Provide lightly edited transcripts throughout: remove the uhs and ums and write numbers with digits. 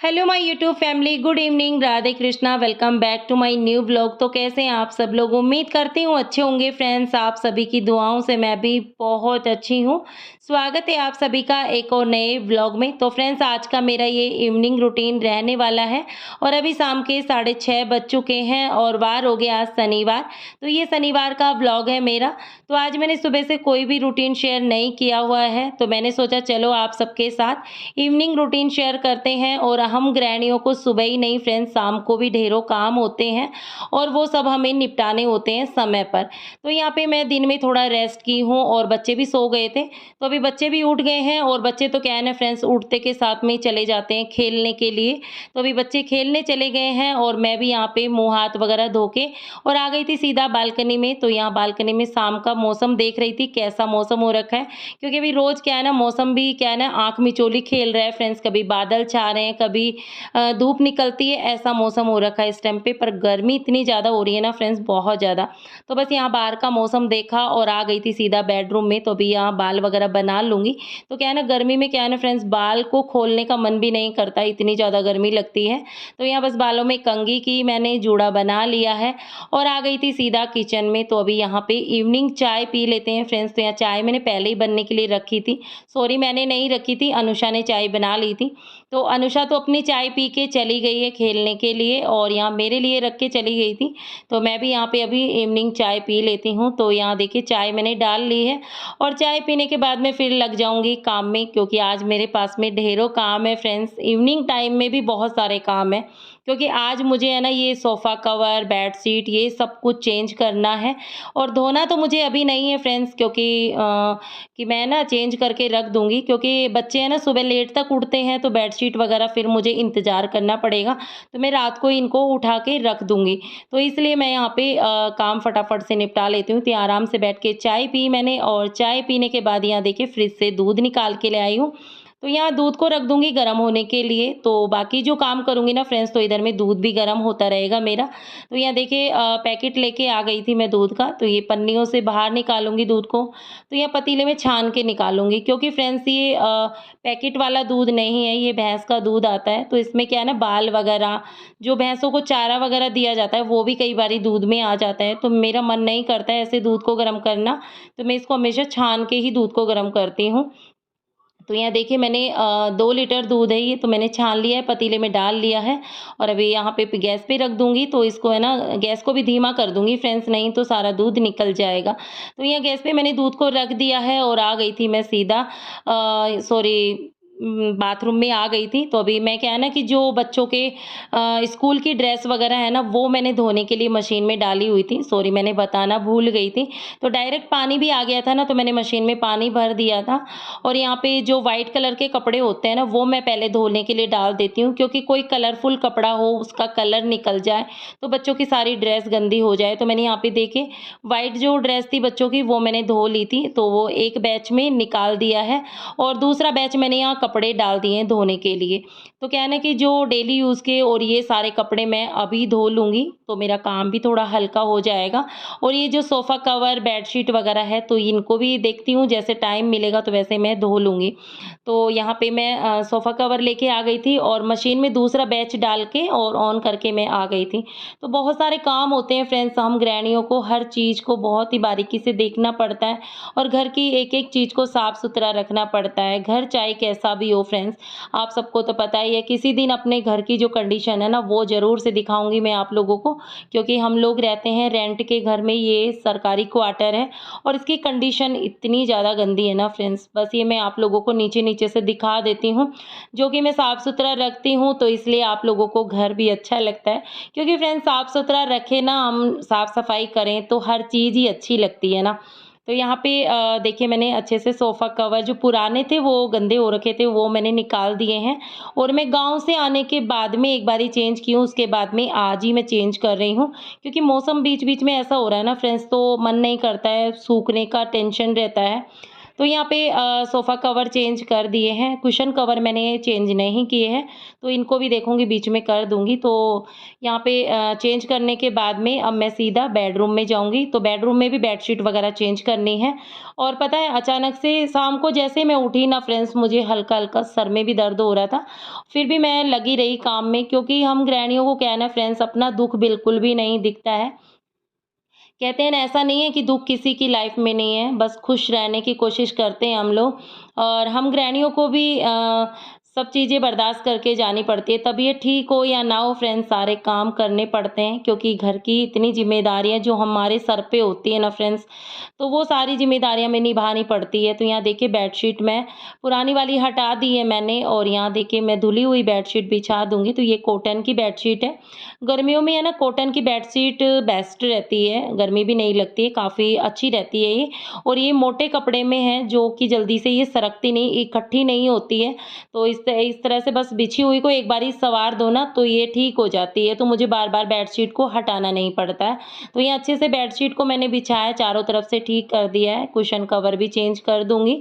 Hello my YouTube family, good evening, Radhe Krishna. Welcome back to my new vlog. तो कैसे हैं आप सब लोग? उम्मीद करती हूँ अच्छे होंगे फ्रेंड्स। आप सभी की दुआओं से मैं भी बहुत अच्छी हूँ। स्वागत है आप सभी का एक और नए व्लॉग में। तो फ्रेंड्स, आज का मेरा ये इवनिंग रूटीन रहने वाला है और अभी शाम के 6:30 बज चुके हैं और वार हो गया आज शनिवार। तो ये शनिवार का व्लॉग है मेरा। तो आज मैंने सुबह से कोई भी रूटीन शेयर नहीं किया हुआ है, तो मैंने सोचा चलो आप सबके साथ इवनिंग रूटीन शेयर करते हैं। और हम गृहिणियों को सुबह ही नहीं फ्रेंड्स, शाम को भी ढेरों काम होते हैं और वो सब हमें निपटाने होते हैं समय पर। तो यहाँ पे मैं दिन में थोड़ा रेस्ट की हूँ और बच्चे भी सो गए थे, तो अभी बच्चे भी उठ गए हैं। और बच्चे तो क्या है ना फ्रेंड्स, उठते के साथ में ही चले जाते हैं खेलने के लिए। तो अभी बच्चे खेलने चले गए हैं और मैं भी यहाँ पे मुँह हाथ वगैरह धो के और आ गई थी सीधा बालकनी में। तो यहाँ बालकनी में शाम का मौसम देख रही थी, कैसा मौसम हो रखा है। क्योंकि अभी रोज क्या है ना, मौसम भी क्या है ना, आंख मिचौली खेल रहा है फ्रेंड्स। कभी बादल छा रहे हैं, कभी धूप निकलती है, ऐसा मौसम हो रखा है इस टाइम पे। पर गर्मी इतनी ज़्यादा हो रही है ना फ्रेंड्स, बहुत ज़्यादा। तो बस यहाँ बाहर का मौसम देखा और आ गई थी सीधा बेडरूम में। तो अभी यहाँ बाल वगैरह बना लूँगी। तो क्या है ना, गर्मी में क्या है ना फ्रेंड्स, बाल को खोलने का मन भी नहीं करता, इतनी ज़्यादा गर्मी लगती है। तो यहाँ बस बालों में कंघी की मैंने, जूड़ा बना लिया है और आ गई थी सीधा किचन में। तो अभी यहाँ पे इवनिंग चाय पी लेते हैं फ्रेंड्स। तो यहाँ चाय मैंने पहले ही बनने के लिए रखी थी। सॉरी, मैंने नहीं रखी थी, अनुषा ने चाय बना ली थी। तो अनुषा तो अपनी चाय पी के चली गई है खेलने के लिए और यहाँ मेरे लिए रख के चली गई थी। तो मैं भी यहाँ पे अभी इवनिंग चाय पी लेती हूँ। तो यहाँ देखिए चाय मैंने डाल ली है और चाय पीने के बाद में फिर लग जाऊँगी काम में, क्योंकि आज मेरे पास में ढेरों काम है फ्रेंड्स। इवनिंग टाइम में भी बहुत सारे काम है, क्योंकि आज मुझे है ना ये सोफ़ा कवर, बेडशीट, ये सब कुछ चेंज करना है। और धोना तो मुझे अभी नहीं है फ्रेंड्स, क्योंकि कि मैं ना चेंज करके रख दूँगी। क्योंकि बच्चे हैं ना सुबह लेट तक उठते हैं, तो बेडशीट वगैरह फिर मुझे इंतज़ार करना पड़ेगा। तो मैं रात को इनको उठा के रख दूँगी। तो इसलिए मैं यहाँ पे काम फटाफट से निपटा लेती हूँ। तो यहाँ आराम से बैठ के चाय पी मैंने और चाय पीने के बाद यहाँ देखिए फ्रिज से दूध निकाल के ले आई हूँ। तो यहाँ दूध को रख दूँगी गरम होने के लिए। तो बाकी जो काम करूँगी ना फ्रेंड्स, तो इधर में दूध भी गरम होता रहेगा मेरा। तो यहाँ देखिए पैकेट लेके आ गई थी मैं दूध का। तो ये पन्नियों से बाहर निकालूँगी दूध को। तो यहाँ पतीले में छान के निकालूँगी, क्योंकि फ्रेंड्स ये पैकेट वाला दूध नहीं है, ये भैंस का दूध आता है। तो इसमें क्या है ना, बाल वगैरह, जो भैंसों को चारा वगैरह दिया जाता है, वो भी कई बारी दूध में आ जाता है। तो मेरा मन नहीं करता है ऐसे दूध को गर्म करना, तो मैं इसको हमेशा छान के ही दूध को गर्म करती हूँ। तो यहाँ देखिए मैंने 2 लीटर दूध है ये, तो मैंने छान लिया है, पतीले में डाल लिया है और अभी यहाँ पे गैस पे रख दूँगी। तो इसको है ना, गैस को भी धीमा कर दूँगी फ्रेंड्स, नहीं तो सारा दूध निकल जाएगा। तो यहाँ गैस पे मैंने दूध को रख दिया है और आ गई थी मैं सीधा सॉरी बाथरूम में आ गई थी। तो अभी मैं क्या है ना कि जो बच्चों के स्कूल की ड्रेस वगैरह है ना, वो मैंने धोने के लिए मशीन में डाली हुई थी। सॉरी, मैंने बताना भूल गई थी। तो डायरेक्ट पानी भी आ गया था ना, तो मैंने मशीन में पानी भर दिया था। और यहाँ पे जो व्हाइट कलर के कपड़े होते हैं ना, वो मैं पहले धोने के लिए डाल देती हूँ, क्योंकि कोई कलरफुल कपड़ा हो, उसका कलर निकल जाए तो बच्चों की सारी ड्रेस गंदी हो जाए। तो मैंने यहाँ पे देखिए व्हाइट जो ड्रेस थी बच्चों की, वो मैंने धो ली थी। तो वो एक बैच में निकाल दिया है और दूसरा बैच मैंने यहाँ कपड़े डाल दिए हैं धोने के लिए। तो क्या है ना कि जो डेली यूज़ के और ये सारे कपड़े मैं अभी धो लूँगी, तो मेरा काम भी थोड़ा हल्का हो जाएगा। और ये जो सोफ़ा कवर, बेडशीट वगैरह है, तो इनको भी देखती हूँ, जैसे टाइम मिलेगा तो वैसे मैं धो लूँगी। तो यहाँ पे मैं सोफ़ा कवर लेके आ गई थी और मशीन में दूसरा बैच डाल के और ऑन करके मैं आ गई थी। तो बहुत सारे काम होते हैं फ्रेंड्स, हम गृहिणियों को हर चीज़ को बहुत ही बारीकी से देखना पड़ता है और घर की एक-एक चीज़ को साफ-सुथरा रखना पड़ता है। घर चाहे कैसा भी हो फ्रेंड्स, आप सबको तो पता ही है। किसी दिन अपने घर की जो कंडीशन है ना, वो ज़रूर से दिखाऊँगी मैं आप लोगों को, क्योंकि हम लोग रहते हैं रेंट के घर में, ये सरकारी क्वार्टर है और इसकी कंडीशन इतनी ज़्यादा गंदी है ना फ्रेंड्स। बस ये मैं आप लोगों को नीचे-नीचे से दिखा देती हूँ, जो कि मैं साफ-सुथरा रखती हूँ, तो इसलिए आप लोगों को घर भी अच्छा लगता है। क्योंकि फ्रेंड्स साफ-सुथरा रखें ना, हम साफ-सफाई करें तो हर चीज़ ही अच्छी लगती है ना। तो यहाँ पे देखिए मैंने अच्छे से सोफ़ा कवर जो पुराने थे, वो गंदे हो रखे थे, वो मैंने निकाल दिए हैं। और मैं गाँव से आने के बाद में एक बारी चेंज की हूँ, उसके बाद में आज ही मैं चेंज कर रही हूँ। क्योंकि मौसम बीच-बीच में ऐसा हो रहा है ना फ्रेंड्स, तो मन नहीं करता है, सूखने का टेंशन रहता है। तो यहाँ पे सोफ़ा कवर चेंज कर दिए हैं, कुशन कवर मैंने चेंज नहीं किए हैं, तो इनको भी देखूँगी बीच में कर दूँगी। तो यहाँ पे चेंज करने के बाद में अब मैं सीधा बेडरूम में जाऊँगी, तो बेडरूम में भी बेडशीट वगैरह चेंज करनी है। और पता है अचानक से शाम को जैसे मैं उठी ना फ्रेंड्स, मुझे हल्का-हल्का सर में भी दर्द हो रहा था। फिर भी मैं लगी रही काम में, क्योंकि हम गृहिणियों को क्या है ना फ्रेंड्स, अपना दुःख बिल्कुल भी नहीं दिखता है। कहते हैं ना, ऐसा नहीं है कि दुःख किसी की लाइफ में नहीं है, बस खुश रहने की कोशिश करते हैं हम लोग। और हम गृहिणियों को भी सब चीज़ें बर्दाश्त करके जानी पड़ती है, तबीयत ठीक हो या ना हो फ्रेंड्स, सारे काम करने पड़ते हैं, क्योंकि घर की इतनी ज़िम्मेदारियाँ जो हमारे सर पे होती है ना फ्रेंड्स, तो वो सारी ज़िम्मेदारियाँ हमें निभानी पड़ती है। तो यहाँ देखिए बेडशीट मैं पुरानी वाली हटा दी है मैंने, और यहाँ देखिए मैं धुली हुई बेडशीट बिछा दूँगी। तो ये कॉटन की बेडशीट है। गर्मियों में है ना, कॉटन की बेडशीट बेस्ट रहती है, गर्मी भी नहीं लगती है, काफ़ी अच्छी रहती है ये। और ये मोटे कपड़े में है, जो कि जल्दी से ये सरकती नहीं, इकट्ठी नहीं होती है। तो इस तरह से बस बिछी हुई को एक बारी सवार दो ना, तो ये ठीक हो जाती है, तो मुझे बार-बार बेडशीट को हटाना नहीं पड़ता है। तो ये अच्छे से बेडशीट को मैंने बिछाया, चारों तरफ से ठीक कर दिया है, कुशन कवर भी चेंज कर दूँगी।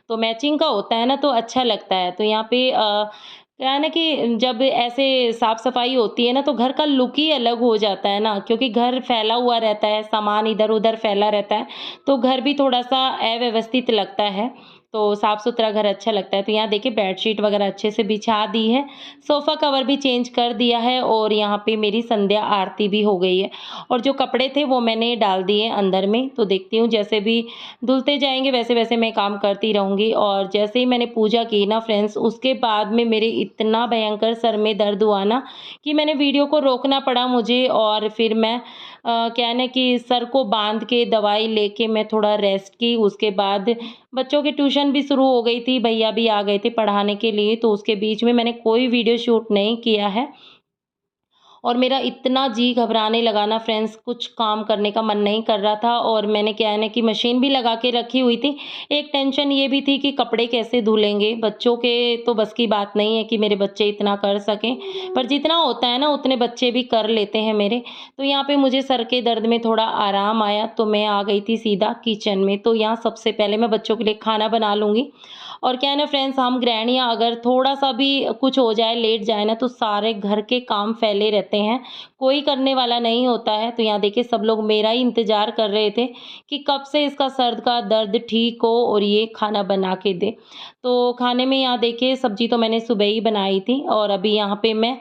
तो मैचिंग का होता है ना, तो अच्छा लगता है। तो यहाँ पे क्या है ना कि जब ऐसे साफ-सफाई होती है ना, तो घर का लुक ही अलग हो जाता है ना, क्योंकि घर फैला हुआ रहता है, सामान इधर-उधर फैला रहता है, तो घर भी थोड़ा-सा अव्यवस्थित लगता है। तो साफ-सुथरा घर अच्छा लगता है। तो यहाँ देखिए बेडशीट वगैरह अच्छे से बिछा दी है, सोफ़ा कवर भी चेंज कर दिया है, और यहाँ पे मेरी संध्या आरती भी हो गई है। और जो कपड़े थे वो मैंने डाल दिए अंदर में, तो देखती हूँ जैसे भी धुलते जाएँगे वैसे-वैसे मैं काम करती रहूँगी। और जैसे ही मैंने पूजा की ना फ्रेंड्स, उसके बाद में मेरे इतना भयंकर सर में दर्द हुआ ना, कि मैंने वीडियो को रोकना पड़ा मुझे, और फिर मैं क्या है ना कि सर को बाँध के दवाई लेके मैं थोड़ा रेस्ट की। उसके बाद बच्चों की ट्यूशन भी शुरू हो गई थी, भैया भी आ गए थे पढ़ाने के लिए, तो उसके बीच में मैंने कोई वीडियो शूट नहीं किया है। और मेरा इतना जी घबराने लगा ना फ्रेंड्स, कुछ काम करने का मन नहीं कर रहा था, और मैंने क्या है ना कि मशीन भी लगा के रखी हुई थी। एक टेंशन ये भी थी कि कपड़े कैसे धुलेंगे, बच्चों के तो बस की बात नहीं है कि मेरे बच्चे इतना कर सकें, पर जितना होता है ना उतने बच्चे भी कर लेते हैं मेरे। तो यहाँ पे मुझे सर के दर्द में थोड़ा आराम आया, तो मैं आ गई थी सीधा किचन में। तो यहाँ सबसे पहले मैं बच्चों के लिए खाना बना लूँगी। और क्या है ना फ्रेंड्स, हम गृहिणियाँ अगर थोड़ा-सा भी कुछ हो जाए, लेट जाए ना, तो सारे घर के काम फैले रहते हैं, कोई करने वाला नहीं होता है। तो यहाँ देखिए सब लोग मेरा ही इंतज़ार कर रहे थे कि कब से इसका सर का दर्द ठीक हो और ये खाना बना के दे। तो खाने में यहाँ देखिए सब्ज़ी तो मैंने सुबह ही बनाई थी, और अभी यहाँ पे मैं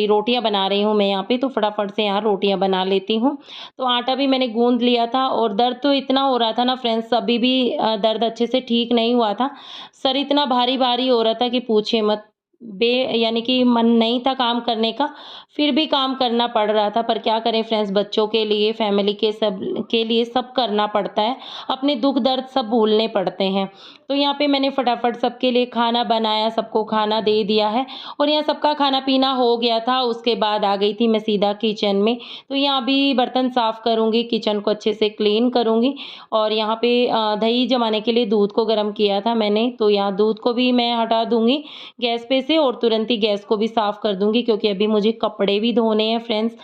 रोटियाँ बना रही हूँ मैं यहाँ पे, तो फटाफट से यहाँ रोटियाँ बना लेती हूँ। तो आटा भी मैंने गूँध लिया था, और दर्द तो इतना हो रहा था ना फ्रेंड्स, अभी भी दर्द अच्छे से ठीक नहीं हुआ था। सर इतना भारी-भारी हो रहा था कि पूछिए मत। बे यानी कि मन नहीं था काम करने का, फिर भी काम करना पड़ रहा था। पर क्या करें फ्रेंड्स, बच्चों के लिए, फैमिली के सब के लिए सब करना पड़ता है। अपने दुःख दर्द सब भूलने पड़ते हैं। तो यहाँ पे मैंने फटाफट सबके लिए खाना बनाया, सबको खाना दे दिया है, और यहाँ सबका खाना-पीना हो गया था। उसके बाद आ गई थी मैं सीधा किचन में। तो यहाँ अभी बर्तन साफ़ करूँगी, किचन को अच्छे से क्लीन करूँगी, और यहाँ पे दही जमाने के लिए दूध को गर्म किया था मैंने, तो यहाँ दूध को भी मैं हटा दूँगी गैस पे से, और तुरंत ही गैस को भी साफ़ कर दूँगी, क्योंकि अभी मुझे कपड़े भी धोने हैं फ्रेंड्स।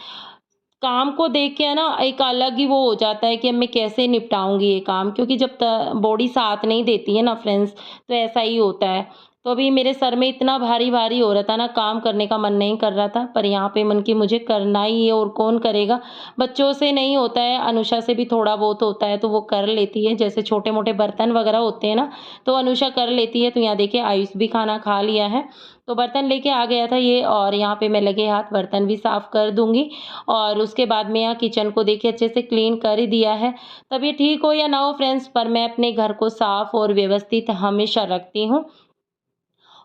काम को देख के है ना एक अलग ही वो हो जाता है कि अब मैं कैसे निपटाऊँगी ये काम, क्योंकि जब त बॉडी साथ नहीं देती है ना फ्रेंड्स, तो ऐसा ही होता है। तो अभी मेरे सर में इतना भारी-भारी हो रहा था ना, काम करने का मन नहीं कर रहा था, पर यहाँ पे मन की मुझे करना ही है, और कौन करेगा? बच्चों से नहीं होता है, अनुषा से भी थोड़ा बहुत होता है, तो वो कर लेती है। जैसे छोटे-मोटे बर्तन वगैरह होते हैं ना, तो अनुषा कर लेती है। तो यहाँ देखिए आयुष भी खाना खा लिया है, तो बर्तन लेके आ गया था ये, और यहाँ पे मैं लगे हाथ बर्तन भी साफ़ कर दूँगी। और उसके बाद में यहाँ किचन को देखिए अच्छे से क्लीन कर ही दिया है। तबीयत ठीक हो या ना हो फ्रेंड्स, पर मैं अपने घर को साफ़ और व्यवस्थित हमेशा रखती हूँ।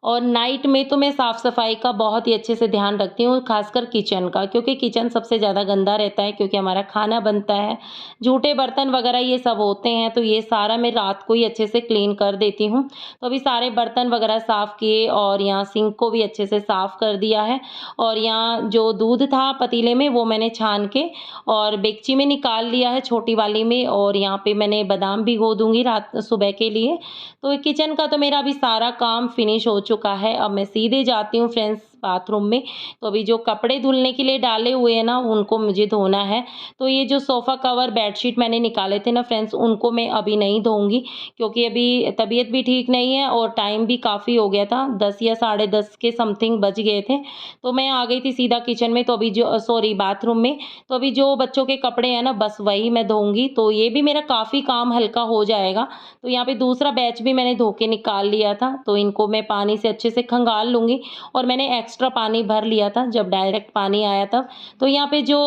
और नाइट में तो मैं साफ-सफाई का बहुत ही अच्छे से ध्यान रखती हूँ, ख़ासकर किचन का, क्योंकि किचन सबसे ज़्यादा गंदा रहता है, क्योंकि हमारा खाना बनता है, जूठे बर्तन वग़ैरह ये सब होते हैं, तो ये सारा मैं रात को ही अच्छे से क्लीन कर देती हूँ। तो अभी सारे बर्तन वग़ैरह साफ़ किए, और यहाँ सिंक को भी अच्छे से साफ़ कर दिया है, और यहाँ जो दूध था पतीले में वो मैंने छान के और डेगची में निकाल लिया है, छोटी वाली में, और यहाँ पे मैंने बादाम भिगो दूँगी रात सुबह के लिए। तो किचन का तो मेरा अभी सारा काम फिनिश हो चुका है। अब मैं सीधे जाती हूँ फ्रेंड्स बाथरूम में। तो अभी जो कपड़े धुलने के लिए डाले हुए हैं ना, उनको मुझे धोना है। तो ये जो सोफ़ा कवर, बेडशीट मैंने निकाले थे ना फ्रेंड्स, उनको मैं अभी नहीं धोऊँगी, क्योंकि अभी तबीयत भी ठीक नहीं है और टाइम भी काफ़ी हो गया था, 10 या साढ़े 10 के समथिंग बज गए थे। तो मैं आ गई थी सीधा किचन में, तो अभी जो सॉरी बाथरूम में, तो अभी जो बच्चों के कपड़े हैं ना, बस वही मैं धोऊँगी, तो ये भी मेरा काफ़ी काम हल्का हो जाएगा। तो यहाँ पे दूसरा बैच भी मैंने धो के निकाल लिया था, तो इनको मैं पानी से अच्छे से खंगाल लूँगी और मैंने एक्स्ट्रा पानी भर लिया था जब डायरेक्ट पानी आया तब। तो यहाँ पे जो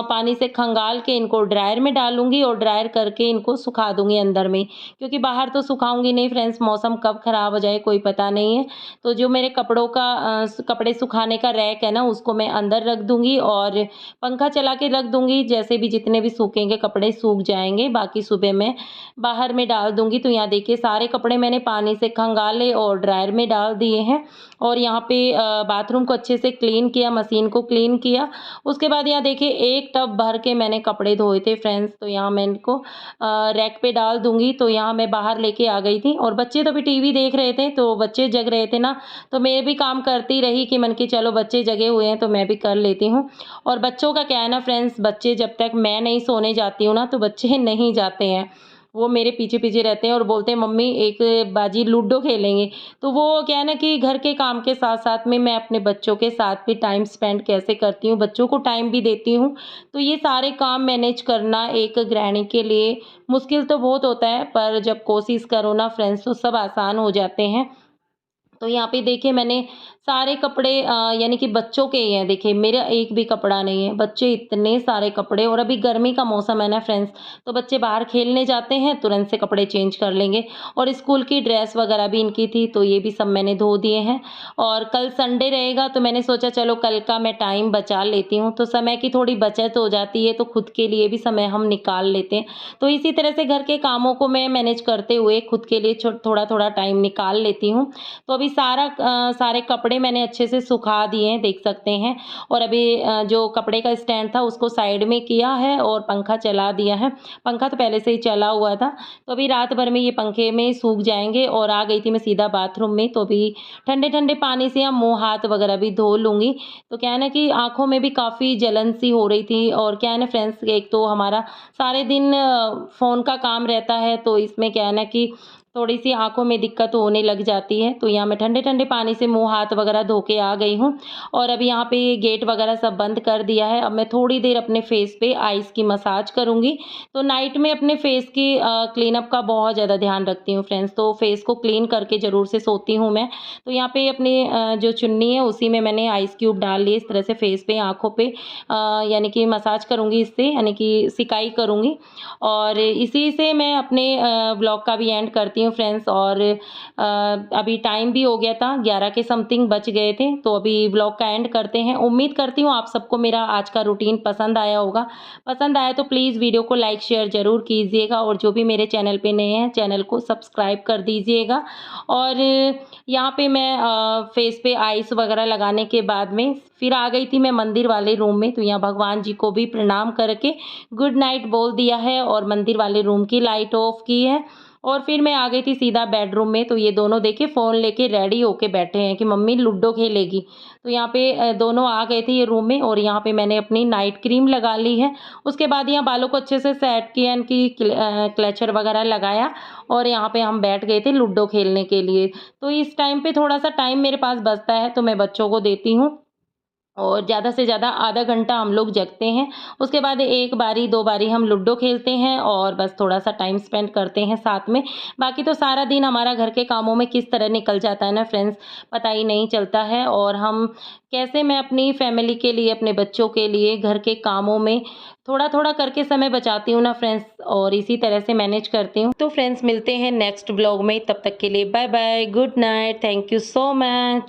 पानी से खंगाल के इनको ड्रायर में डालूँगी और ड्रायर करके इनको सुखा दूँगी अंदर में, क्योंकि बाहर तो सुखाऊँगी नहीं फ्रेंड्स, मौसम कब खराब हो जाए कोई पता नहीं है। तो जो मेरे कपड़ों का कपड़े सुखाने का रैक है ना, उसको मैं अंदर रख दूँगी और पंखा चला के रख दूँगी, जैसे भी जितने भी सूखेंगे कपड़े सूख जाएँगे, बाकी सुबह मैं बाहर में डाल दूँगी। तो यहाँ देखिए सारे कपड़े मैंने पानी से खंगाले और ड्रायर में डाल दिए हैं और यहाँ पे बाथरूम को अच्छे से क्लीन किया, मशीन को क्लीन किया। उसके बाद यहाँ देखिए 1 टब भर के मैंने कपड़े धोए थे फ्रेंड्स, तो यहाँ मैं इनको रैक पे डाल दूँगी। तो यहाँ मैं बाहर लेके आ गई थी और बच्चे तो अभी टीवी देख रहे थे, तो बच्चे जग रहे थे ना, तो मैं भी काम करती रही कि मन की चलो बच्चे जगे हुए हैं तो मैं भी कर लेती हूँ। और बच्चों का क्या है ना फ्रेंड्स, बच्चे जब तक मैं नहीं सोने जाती हूँ ना, तो बच्चे नहीं जाते हैं। वो मेरे पीछे-पीछे रहते हैं और बोलते हैं मम्मी एक बाजी लूडो खेलेंगे। तो वो क्या है ना कि घर के काम के साथ-साथ में मैं अपने बच्चों के साथ भी टाइम स्पेंड कैसे करती हूँ, बच्चों को टाइम भी देती हूँ। तो ये सारे काम मैनेज करना एक गृहिणी के लिए मुश्किल तो बहुत होता है, पर जब कोशिश करो ना फ्रेंड्स तो सब आसान हो जाते हैं। तो यहाँ पे देखिए मैंने सारे कपड़े यानी कि बच्चों के ही हैं, देखिए मेरा एक भी कपड़ा नहीं है, बच्चे इतने सारे कपड़े, और अभी गर्मी का मौसम है ना फ्रेंड्स, तो बच्चे बाहर खेलने जाते हैं तुरंत से कपड़े चेंज कर लेंगे। और स्कूल की ड्रेस वगैरह भी इनकी थी, तो ये भी सब मैंने धो दिए हैं। और कल संडे रहेगा तो मैंने सोचा चलो कल का मैं टाइम बचा लेती हूँ, तो समय की थोड़ी बचत हो जाती है, तो खुद के लिए भी समय हम निकाल लेते हैं। तो इसी तरह से घर के कामों को मैं मैनेज करते हुए खुद के लिए थोड़ा-थोड़ा टाइम निकाल लेती हूँ। तो अभी सारे कपड़े मैंने अच्छे से सुखा दिए हैं, देख सकते हैं। और अभी जो कपड़े का स्टैंड था उसको साइड में किया है और पंखा चला दिया है। पंखा तो पहले से ही चला हुआ था, तो अभी रात भर में ये पंखे में सूख जाएँगे। और आ गई थी मैं सीधा बाथरूम में, तो अभी ठंडे-ठंडे पानी से मुँह हाथ वगैरह भी धो लूँगी। तो क्या है ना कि आँखों में भी काफ़ी जलन सी हो रही थी, और क्या है ना फ्रेंड्स, एक तो हमारा सारे दिन फ़ोन का काम रहता है, तो इसमें क्या है ना कि थोड़ी-सी आँखों में दिक्कत होने लग जाती है। तो यहाँ मैं ठंडे-ठंडे पानी से मुँह हाथ वगैरह धो के आ गई हूँ और अब यहाँ पे गेट वगैरह सब बंद कर दिया है। अब मैं थोड़ी देर अपने फेस पे आइस की मसाज करूँगी। तो नाइट में अपने फेस की क्लीनअप का बहुत ज़्यादा ध्यान रखती हूँ फ्रेंड्स, तो फेस को क्लीन करके ज़रूर से सोती हूँ मैं। तो यहाँ पे अपनी जो चुन्नी है उसी में मैंने आइस क्यूब डाल लिए, इस तरह से फेस पे, आँखों पे यानी कि मसाज करूँगी इससे, यानी कि सिकाई करूँगी। और इसी से मैं अपने ब्लॉग का भी एंड करती हूँ फ्रेंड्स। और अभी टाइम भी हो गया था, 11 के समथिंग बज गए थे, तो अभी ब्लॉग का एंड करते हैं। उम्मीद करती हूँ आप सबको मेरा आज का रूटीन पसंद आया होगा। पसंद आया तो प्लीज़ वीडियो को लाइक शेयर ज़रूर कीजिएगा, और जो भी मेरे चैनल पे नए हैं चैनल को सब्सक्राइब कर दीजिएगा। और यहाँ पे मैं फेस पे आइस वगैरह लगाने के बाद में फिर आ गई थी मैं मंदिर वाले रूम में। तो यहाँ भगवान जी को भी प्रणाम करके गुड नाइट बोल दिया है और मंदिर वाले रूम की लाइट ऑफ की है। और फिर मैं आ गई थी सीधा बेडरूम में। तो ये दोनों देखिए फ़ोन लेके रेडी होके बैठे हैं कि मम्मी लूडो खेलेगी। तो यहाँ पे दोनों आ गए थे ये रूम में, और यहाँ पे मैंने अपनी नाइट क्रीम लगा ली है। उसके बाद यहाँ बालों को अच्छे से सेट किया, इनकी क्लेचर वगैरह लगाया, और यहाँ पे हम बैठ गए थे लूडो खेलने के लिए। तो इस टाइम पे थोड़ा-सा टाइम मेरे पास बचता है, तो मैं बच्चों को देती हूँ, और ज़्यादा से ज़्यादा आधा घंटा हम लोग जगते हैं। उसके बाद 1 बारी 2 बारी हम लूडो खेलते हैं और बस थोड़ा-सा टाइम स्पेंड करते हैं साथ में। बाकी तो सारा दिन हमारा घर के कामों में किस तरह निकल जाता है ना फ्रेंड्स, पता ही नहीं चलता है। और हम कैसे, मैं अपनी फैमिली के लिए, अपने बच्चों के लिए घर के कामों में थोड़ा-थोड़ा करके समय बचाती हूँ ना फ्रेंड्स, और इसी तरह से मैनेज करती हूँ। तो फ्रेंड्स मिलते हैं नेक्स्ट ब्लॉग में, तब तक के लिए bye bye, good night, thank you so much.